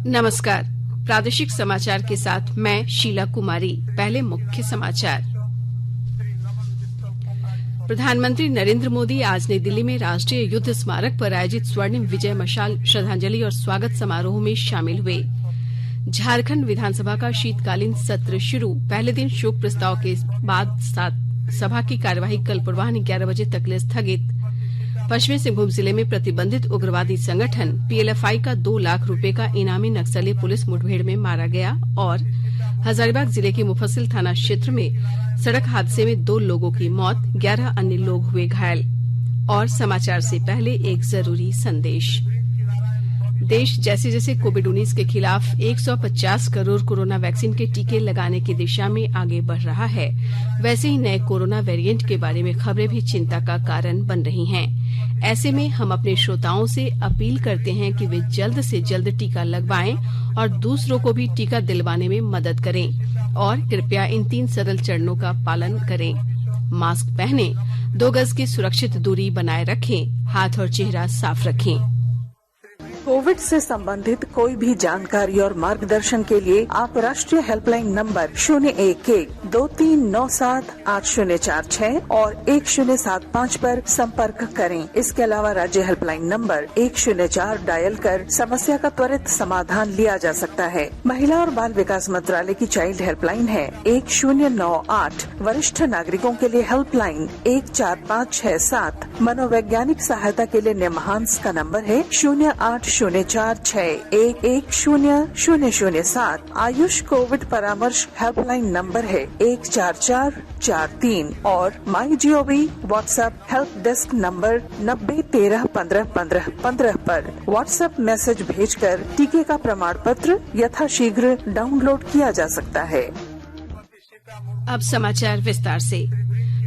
नमस्कार। प्रादेशिक समाचार के साथ मैं शीला कुमारी। पहले मुख्य समाचार। प्रधानमंत्री नरेंद्र मोदी आज नई दिल्ली में राष्ट्रीय युद्ध स्मारक पर आयोजित स्वर्णिम विजय मशाल श्रद्धांजलि और स्वागत समारोह में शामिल हुए। झारखंड विधानसभा का शीतकालीन सत्र शुरू। पहले दिन शोक प्रस्ताव के बाद सभा की कार्यवाही कल पूर्वाह्न 11 बजे तक लिए स्थगित। पश्चिमी सिंहभूम जिले में प्रतिबंधित उग्रवादी संगठन पीएलएफआई का 2 लाख रुपए का इनामी नक्सली पुलिस मुठभेड़ में मारा गया। और हजारीबाग जिले के मुफस्सिल थाना क्षेत्र में सड़क हादसे में 2 लोगों की मौत, 11 अन्य लोग हुए घायल। और समाचार से पहले एक जरूरी संदेश। देश जैसे जैसे कोविड-19 के खिलाफ 150 करोड़ कोरोना वैक्सीन के टीके लगाने की दिशा में आगे बढ़ रहा है, वैसे ही नए कोरोना वेरिएंट के बारे में खबरें भी चिंता का कारण बन रही हैं। ऐसे में हम अपने श्रोताओं से अपील करते हैं कि वे जल्द से जल्द टीका लगवाएं और दूसरों को भी टीका दिलवाने में मदद करें। और कृपया इन 3 सरल चरणों का पालन करें। मास्क पहनें, 2 गज की सुरक्षित दूरी बनाए रखें, हाथ और चेहरा साफ रखें। कोविड से संबंधित कोई भी जानकारी और मार्गदर्शन के लिए आप राष्ट्रीय हेल्पलाइन नंबर 011-2397-8046 और 1075 पर संपर्क करें। इसके अलावा राज्य हेल्पलाइन नंबर 104 डायल कर समस्या का त्वरित समाधान लिया जा सकता है। महिला और बाल विकास मंत्रालय की चाइल्ड हेल्पलाइन है 1098। वरिष्ठ नागरिकों के लिए हेल्पलाइन 14567। मनोवैज्ञानिक सहायता के लिए निमहांस का नंबर है 0804611007। आयुष कोविड परामर्श हेल्पलाइन नंबर है 14443 और MyGov WhatsApp help desk number 90131515 पर व्हाट्सएप मैसेज भेजकर टीके का प्रमाण पत्र यथाशीघ्र डाउनलोड किया जा सकता है। अब समाचार विस्तार से।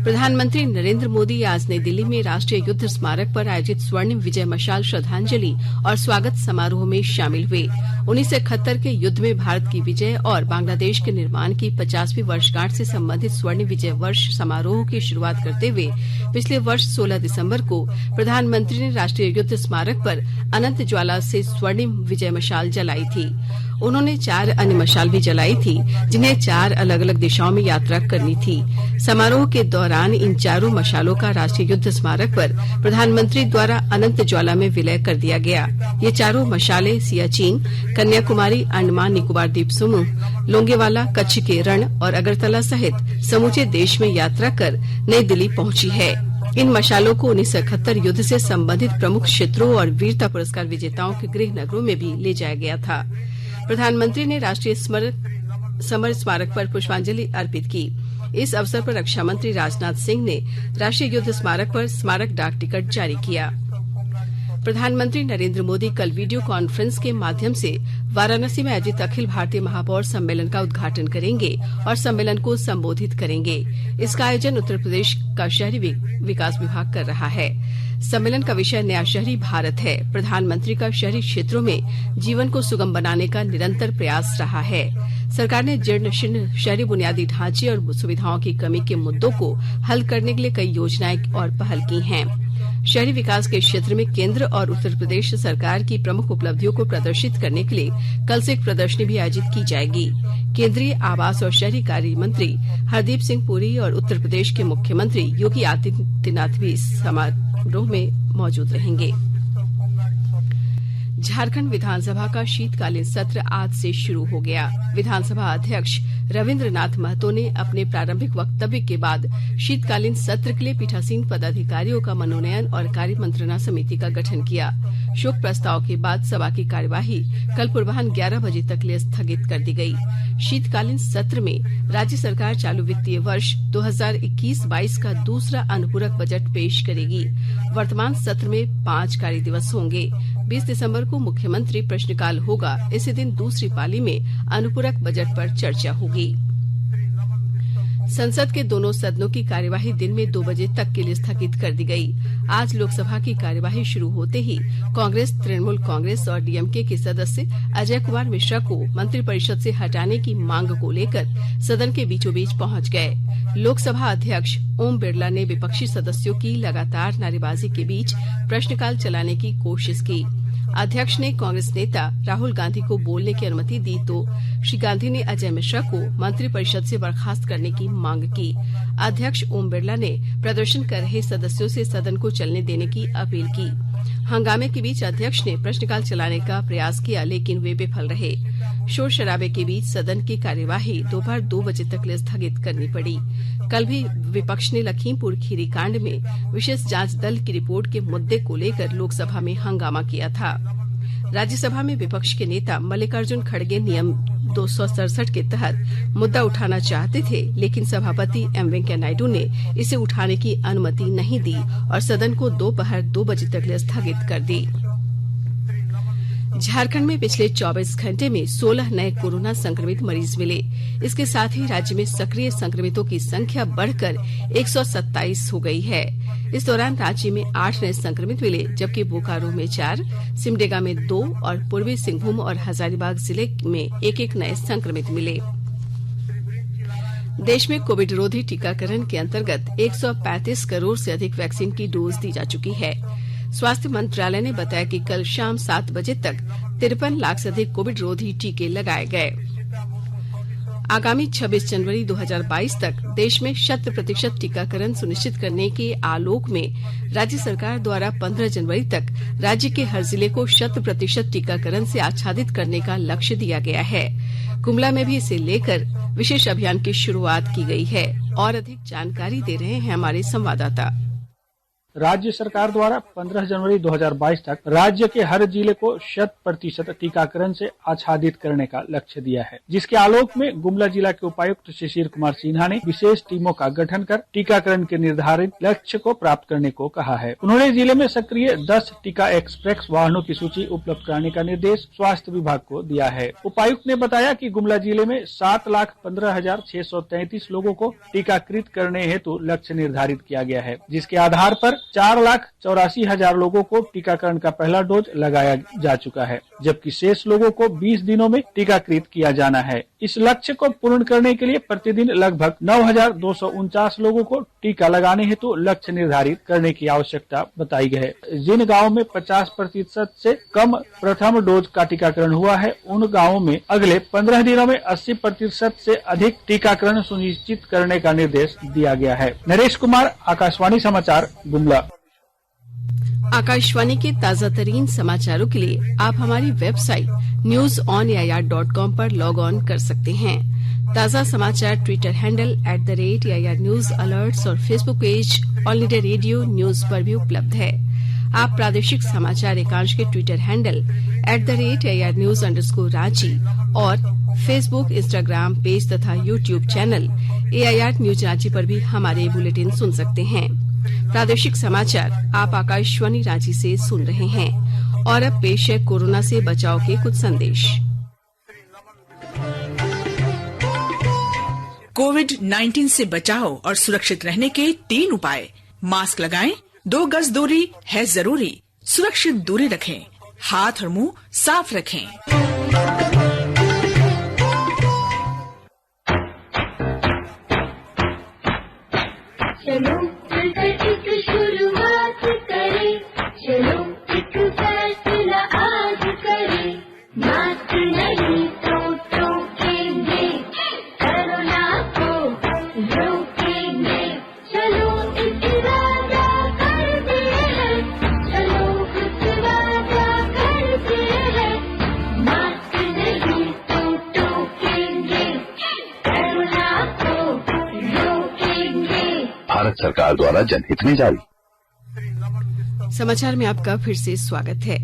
प्रधानमंत्री नरेंद्र मोदी आज नई दिल्ली में राष्ट्रीय युद्ध स्मारक पर आयोजित स्वर्णिम विजय मशाल श्रद्धांजलि और स्वागत समारोह में शामिल हुए। 1971 के युद्ध में भारत की विजय और बांग्लादेश के निर्माण की 50वीं वर्षगांठ से संबंधित स्वर्णिम विजय वर्ष समारोह की शुरुआत करते हुए पिछले वर्ष 16 दिसंबर को प्रधानमंत्री ने राष्ट्रीय युद्ध स्मारक पर अनंत ज्वाला से स्वर्णिम विजय मशाल जलाई थी। उन्होंने 4 अन्य मशाल भी जलाई थी, जिन्हें 4 अलग अलग दिशाओं में यात्रा करनी थी। समारोह के दौरान इन चारों मशालों का राष्ट्रीय युद्ध स्मारक पर प्रधानमंत्री द्वारा अनंत ज्वाला में विलय कर दिया गया। ये चारों मशालें सियाचिन, कन्याकुमारी, अंडमान निकोबार द्वीप समूह, लोंगेवाला, कच्छ के रण और अगरतला सहित समूचे देश में यात्रा कर नई दिल्ली पहुंची है। इन मशालों को 1971 युद्ध से संबंधित प्रमुख क्षेत्रों और वीरता पुरस्कार विजेताओं के गृह नगरों में भी ले जाया गया था। प्रधानमंत्री ने राष्ट्रीय समर स्मारक पर पुष्पांजलि अर्पित की। इस अवसर पर रक्षा मंत्री राजनाथ सिंह ने राष्ट्रीय युद्ध स्मारक पर स्मारक डाक टिकट जारी किया। प्रधानमंत्री नरेंद्र मोदी कल वीडियो कॉन्फ्रेंस के माध्यम से वाराणसी में आयोजित अखिल भारतीय महापौर सम्मेलन का उद्घाटन करेंगे और सम्मेलन को संबोधित करेंगे। इसका आयोजन उत्तर प्रदेश का शहरी विकास विभाग कर रहा है। सम्मेलन का विषय नया शहरी भारत है। प्रधानमंत्री का शहरी क्षेत्रों में जीवन को सुगम बनाने का निरंतर प्रयास रहा है। सरकार ने जीर्ण शीर्ण शहरी बुनियादी ढांचे और सुविधाओं की कमी के मुद्दों को हल करने के लिए कई योजनाएं और पहल की हैं। शहरी विकास के क्षेत्र में केंद्र और उत्तर प्रदेश सरकार की प्रमुख उपलब्धियों को प्रदर्शित करने के लिए कल से एक प्रदर्शनी भी आयोजित की जाएगी। केंद्रीय आवास और शहरी कार्य मंत्री हरदीप सिंह पुरी और उत्तर प्रदेश के मुख्यमंत्री योगी आदित्यनाथ भी इस समारोह में मौजूद रहेंगे। झारखंड विधानसभा का शीतकालीन सत्र आज से शुरू हो गया। विधानसभा अध्यक्ष रविन्द्रनाथ महतो ने अपने प्रारंभिक वक्तव्य के बाद शीतकालीन सत्र के लिए पीठासीन पदाधिकारियों का मनोनयन और कार्य मंत्रणा समिति का गठन किया। शोक प्रस्ताव के बाद सभा की कार्यवाही कल पूर्वाह्न 11 बजे तक लिए स्थगित कर दी गई। शीतकालीन सत्र में राज्य सरकार चालू वित्तीय वर्ष 2021-22 का दूसरा अनुपूरक बजट पेश करेगी। वर्तमान सत्र में 5 कार्य दिवस होंगे। 20 दिसंबर को मुख्यमंत्री प्रश्नकाल होगा। इसी दिन दूसरी पाली में अनुपूरक बजट पर चर्चा होगी। संसद के दोनों सदनों की कार्यवाही दिन में 2 बजे तक के लिए स्थगित कर दी गई। आज लोकसभा की कार्यवाही शुरू होते ही कांग्रेस, तृणमूल कांग्रेस और डीएमके के सदस्य अजय कुमार मिश्रा को मंत्रिपरिषद से हटाने की मांग को लेकर सदन के बीचों बीच पहुंच गए। लोकसभा अध्यक्ष ओम बिरला ने विपक्षी सदस्यों की लगातार नारेबाजी के बीच प्रश्नकाल चलाने की कोशिश की। अध्यक्ष ने कांग्रेस नेता राहुल गांधी को बोलने की अनुमति दी तो श्री गांधी ने अजय मिश्रा को मंत्रिपरिषद से बर्खास्त करने की मांग की। अध्यक्ष ओम बिरला ने प्रदर्शन कर रहे सदस्यों से सदन को चलने देने की अपील की। हंगामे के बीच अध्यक्ष ने प्रश्नकाल चलाने का प्रयास किया, लेकिन वे विफल रहे। शोर शराबे के बीच सदन की कार्यवाही दोपहर 2 बजे तक के लिए स्थगित करनी पड़ी। कल भी विपक्ष ने लखीमपुर खीरी कांड में विशेष जांच दल की रिपोर्ट के मुद्दे को लेकर लोकसभा में हंगामा किया था। राज्यसभा में विपक्ष के नेता मल्लिकार्जुन खड़गे नियम 267 के तहत मुद्दा उठाना चाहते थे, लेकिन सभापति एम वेंकैया नायडू ने इसे उठाने की अनुमति नहीं दी और सदन को दोपहर 2 बजे तक के लिए स्थगित कर दी। झारखंड में पिछले 24 घंटे में 16 नए कोरोना संक्रमित मरीज मिले। इसके साथ ही राज्य में सक्रिय संक्रमितों की संख्या बढ़कर 127 हो गई है। इस दौरान राज्य में 8 नए संक्रमित मिले, जबकि बोकारो में 4, सिमडेगा में 2 और पूर्वी सिंहभूम और हजारीबाग जिले में 1-1 नए संक्रमित मिले। देश में कोविड रोधी टीकाकरण के अंतर्गत 135 करोड़ से अधिक वैक्सीन की डोज दी जा चुकी है। स्वास्थ्य मंत्रालय ने बताया कि कल शाम 7 बजे तक 53 लाख से अधिक कोविड रोधी टीके लगाए गए। आगामी 26 जनवरी 2022 तक देश में 100% टीकाकरण सुनिश्चित करने के आलोक में राज्य सरकार द्वारा 15 जनवरी तक राज्य के हर जिले को 100% टीकाकरण से आच्छादित करने का लक्ष्य दिया गया है। गुमला में भी इसे लेकर विशेष अभियान की शुरुआत की गई है। और अधिक जानकारी दे रहे हैं हमारे संवाददाता। राज्य सरकार द्वारा 15 जनवरी 2022 तक राज्य के हर जिले को 100% टीकाकरण से आच्छादित करने का लक्ष्य दिया है, जिसके आलोक में गुमला जिला के उपायुक्त शिशिर कुमार सिन्हा ने विशेष टीमों का गठन कर टीकाकरण के निर्धारित लक्ष्य को प्राप्त करने को कहा है। उन्होंने जिले में सक्रिय 10 टीका एक्सप्रेस वाहनों की सूची उपलब्ध कराने का निर्देश स्वास्थ्य विभाग को दिया है। उपायुक्त ने बताया कि गुमला जिले में 7,15,633 लोगों को टीकाकृत करने हेतु लक्ष्य निर्धारित किया गया है, जिसके आधार पर 4,84,000 लोगों को टीकाकरण का पहला डोज लगाया जा चुका है, जबकि शेष लोगों को 20 दिनों में टीकाकृत किया जाना है। इस लक्ष्य को पूर्ण करने के लिए प्रतिदिन लगभग 9,249 लोगों को टीका लगाने हेतु लक्ष्य निर्धारित करने की आवश्यकता बताई गई है। जिन गाँवों में 50% से कम प्रथम डोज का टीकाकरण हुआ है, उन गाँवों में अगले 15 दिनों में 80% से अधिक टीकाकरण सुनिश्चित करने का निर्देश दिया गया है। नरेश कुमार, आकाशवाणी समाचार, गुमला। आकाशवाणी के ताजा तरीन समाचारों के लिए आप हमारी वेबसाइट newsonair.com पर लॉग ऑन कर सकते हैं। ताजा समाचार Twitter handle @AIR news alerts और Facebook page all India radio news पर भी उपलब्ध है। आप प्रादेशिक समाचार एकांश के ट्विटर हैंडल @AIR न्यूज_रांची और फेसबुक, इंस्टाग्राम पेज तथा YouTube channel AIR news Ranchi पर भी हमारे बुलेटिन सुन सकते हैं। प्रादेशिक समाचार आप आकाशवाणी रांची से सुन रहे हैं। और अब पेश है कोरोना से बचाव के कुछ संदेश। कोविड-19 से बचाव और सुरक्षित रहने के 3 उपाय। मास्क लगाएं, 2 गज दूरी है जरूरी, सुरक्षित दूरी रखें, हाथ और मुंह साफ रखें। चलो एक शुरुआत करें, चलो एक फैसला आज करें, मास्क नहीं तो टोकेंगे, कोरोना को रोकेंगे। चलो एक वादा करते हैं, चलो कुछ वादा करते हैं, मास्क नहीं तो टोकेंगे, कोरोना को रोकेंगे। भारत सरकार द्वारा जनहित में जारी। समाचार में आपका फिर से स्वागत है।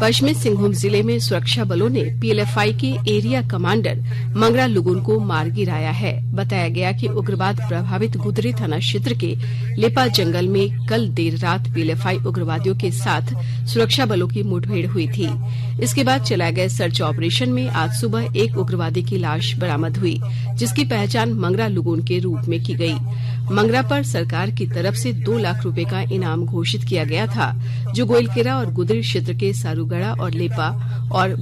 पश्चिमी सिंहभूम जिले में सुरक्षा बलों ने PLFI के एरिया कमांडर मंगरा लुगुन को मार गिराया है। बताया गया कि उग्रवाद प्रभावित गुदरी थाना क्षेत्र के लेपा जंगल में कल देर रात PLFI उग्रवादियों के साथ सुरक्षा बलों की मुठभेड़ हुई थी। इसके बाद चलाए गए सर्च ऑपरेशन में आज सुबह एक उग्रवादी की लाश बरामद हुई, जिसकी पहचान मंगरा लुगुन के रूप में की गई। मंगरा पर सरकार की तरफ से 2 लाख रुपए का इनाम घोषित किया गया था, जो गोइलकेरा और गुदरी क्षेत्र के सारूगढ़ा और लेपा और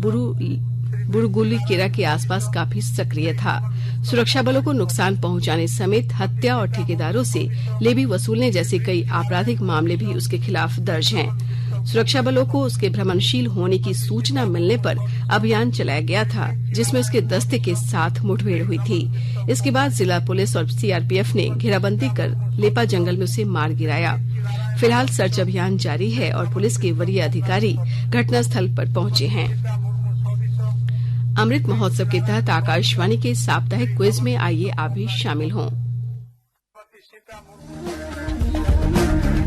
बुरगुलीकेरा के आसपास काफी सक्रिय था। सुरक्षा बलों को नुकसान पहुंचाने समेत हत्या और ठेकेदारों से लेवी वसूलने जैसे कई आपराधिक मामले भी उसके खिलाफ दर्ज हैं। सुरक्षा बलों को उसके भ्रमणशील होने की सूचना मिलने पर अभियान चलाया गया था, जिसमें उसके दस्ते के साथ मुठभेड़ हुई थी। इसके बाद जिला पुलिस और सीआरपीएफ ने घेराबंदी कर लेपा जंगल में उसे मार गिराया। फिलहाल सर्च अभियान जारी है और पुलिस के वरीय अधिकारी घटनास्थल पर पहुंचे हैं। अमृत महोत्सव के तहत आकाशवाणी के साप्ताहिक क्विज में आइए आप भी शामिल हों।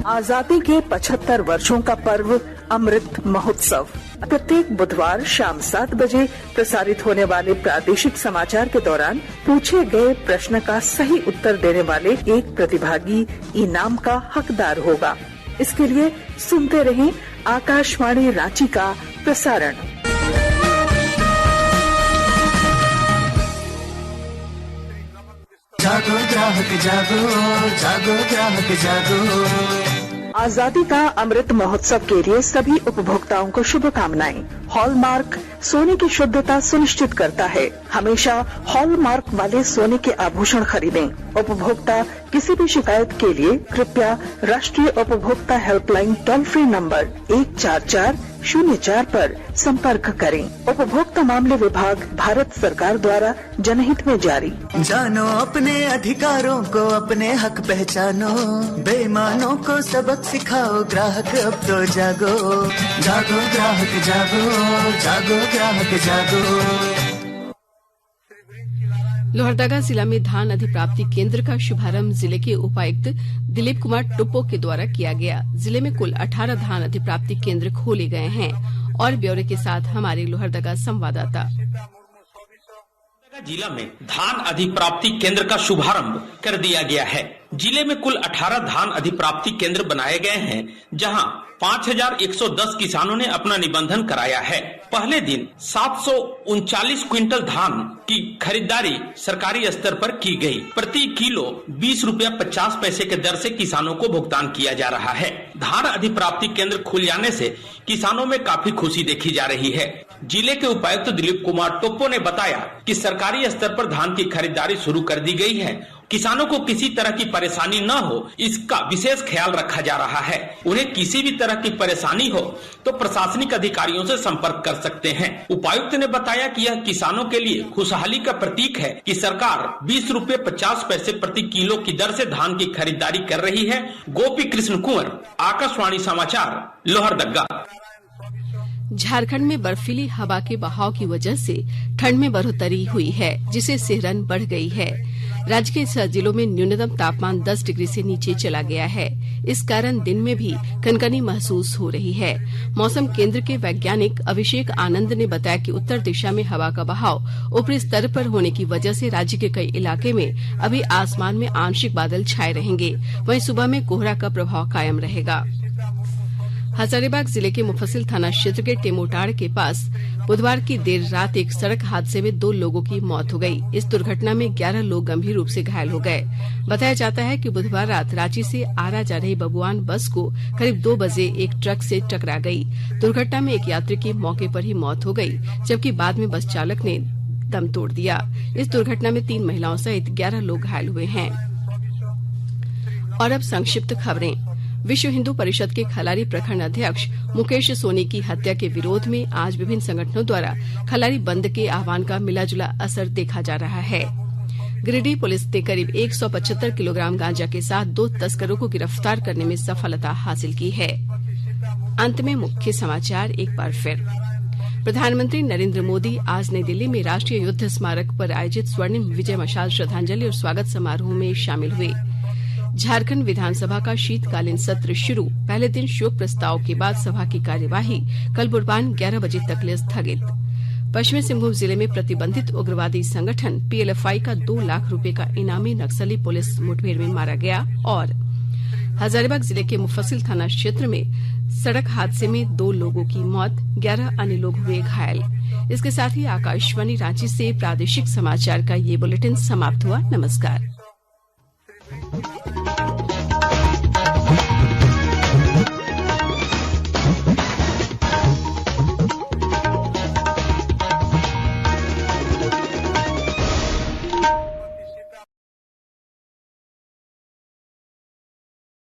आजादी के 75 वर्षों का पर्व अमृत महोत्सव प्रत्येक बुधवार शाम 7 बजे प्रसारित होने वाले प्रादेशिक समाचार के दौरान पूछे गए प्रश्न का सही उत्तर देने वाले एक प्रतिभागी इनाम का हकदार होगा। इसके लिए सुनते रहें आकाशवाणी रांची का प्रसारण। जागो ग्राहक जागो, जागो ग्राहक जागो। आजादी का अमृत महोत्सव के लिए सभी उपभोक्ताओं को शुभकामनाएं। हॉलमार्क सोने की शुद्धता सुनिश्चित करता है। हमेशा हॉलमार्क वाले सोने के आभूषण खरीदें। उपभोक्ता किसी भी शिकायत के लिए कृपया राष्ट्रीय उपभोक्ता हेल्पलाइन टोल फ्री नंबर 14404 पर संपर्क करें। उपभोक्ता मामले विभाग भारत सरकार द्वारा जनहित में जारी। जानो अपने अधिकारों को, अपने हक पहचानो, बेईमानों को सबक सिखाओ, ग्राहक अब तो जागो, जागो ग्राहक जागो, जागो ग्राहक जागो। लोहरदगा जिला में धान अधिप्राप्ति केंद्र का शुभारंभ जिले के उपायुक्त दिलीप कुमार टुप्पो के द्वारा किया गया। जिले में कुल 18 धान अधिप्राप्ति केंद्र खोले गए हैं। और ब्यौरे के साथ हमारे लोहरदगा संवाददाता। जिला में धान अधिप्राप्ति केंद्र का शुभारंभ कर दिया गया है। जिले में कुल 18 धान अधिप्राप्ति केंद्र बनाए गए हैं, जहां 5110 किसानों ने अपना निबंधन कराया है। पहले दिन 739 क्विंटल धान की खरीदारी सरकारी स्तर पर की गई। प्रति किलो 20 रुपया 50 पैसे के दर से किसानों को भुगतान किया जा रहा है। धान अधिप्राप्ति केंद्र खुल जाने से किसानों में काफी खुशी देखी जा रही है। जिले के उपायुक्त दिलीप कुमार टोप्पो ने बताया कि सरकारी स्तर पर धान की खरीदारी शुरू कर दी गई है। किसानों को किसी तरह की परेशानी न हो, इसका विशेष ख्याल रखा जा रहा है। उन्हें किसी भी तरह की परेशानी हो तो प्रशासनिक अधिकारियों से संपर्क कर सकते हैं। उपायुक्त ने बताया कि यह किसानों के लिए खुशहाली का प्रतीक है कि सरकार 20 रुपए 50 पैसे प्रति किलो की दर से धान की खरीदारी कर रही है। गोपी कृष्ण कुंवर, आकाशवाणी समाचार, लोहरदगा। झारखंड में बर्फीली हवा के बहाव की वजह से ठंड में बढ़ोतरी हुई है, जिससे सिहरन बढ़ गई है। राज्य के 6 जिलों में न्यूनतम तापमान 10 डिग्री से नीचे चला गया है। इस कारण दिन में भी कनकनी महसूस हो रही है। मौसम केंद्र के वैज्ञानिक अभिषेक आनंद ने बताया कि उत्तर दिशा में हवा का बहाव ऊपरी स्तर पर होने की वजह से राज्य के कई इलाके में अभी आसमान में आंशिक बादल छाए रहेंगे। वहीं सुबह में कोहरा का प्रभाव कायम रहेगा। हजारीबाग जिले के मुफस्सिल थाना क्षेत्र के टेमोटाड़ के पास बुधवार की देर रात एक सड़क हादसे में 2 लोगों की मौत हो गई। इस दुर्घटना में 11 लोग गंभीर रूप से घायल हो गए। बताया जाता है कि बुधवार रात रांची से आरा जा रही बबुआन बस को करीब 2 बजे एक ट्रक से टकरा गई। दुर्घटना में एक यात्री की मौके पर ही मौत हो गई, जबकि बाद में बस चालक ने दम तोड़ दिया। इस दुर्घटना में 3 महिलाओं सहित 11 लोग घायल हुए हैं। और अब संक्षिप्त खबरें। विश्व हिंदू परिषद के खलारी प्रखंड अध्यक्ष मुकेश सोनी की हत्या के विरोध में आज विभिन्न संगठनों द्वारा खलारी बंद के आह्वान का मिलाजुला असर देखा जा रहा है। गिरिडीह पुलिस ने करीब 175 किलोग्राम गांजा के साथ 2 तस्करों को गिरफ्तार करने में सफलता हासिल की है। अंत में मुख्य समाचार एक बार फिर। प्रधानमंत्री नरेंद्र मोदी आज नई दिल्ली में राष्ट्रीय युद्ध स्मारक पर आयोजित स्वर्णिम विजय मशाल श्रद्धांजलि और स्वागत समारोह में शामिल हुए। झारखंड विधानसभा का शीतकालीन सत्र शुरू। पहले दिन शोक प्रस्ताव के बाद सभा की कार्यवाही कल पूर्वाह्न 11 बजे तक लिए स्थगित। पश्चिमी सिंहभूम जिले में प्रतिबंधित उग्रवादी संगठन PLFI का 2 लाख रुपए का इनामी नक्सली पुलिस मुठभेड़ में मारा गया। और हजारीबाग जिले के मुफस्सिल थाना क्षेत्र में सड़क हादसे में 2 लोगों की मौत, 11 अन्य लोग हुए घायल। इसके साथ ही आकाशवाणी रांची से प्रादेशिक समाचार का ये बुलेटिन समाप्त हुआ। नमस्कार।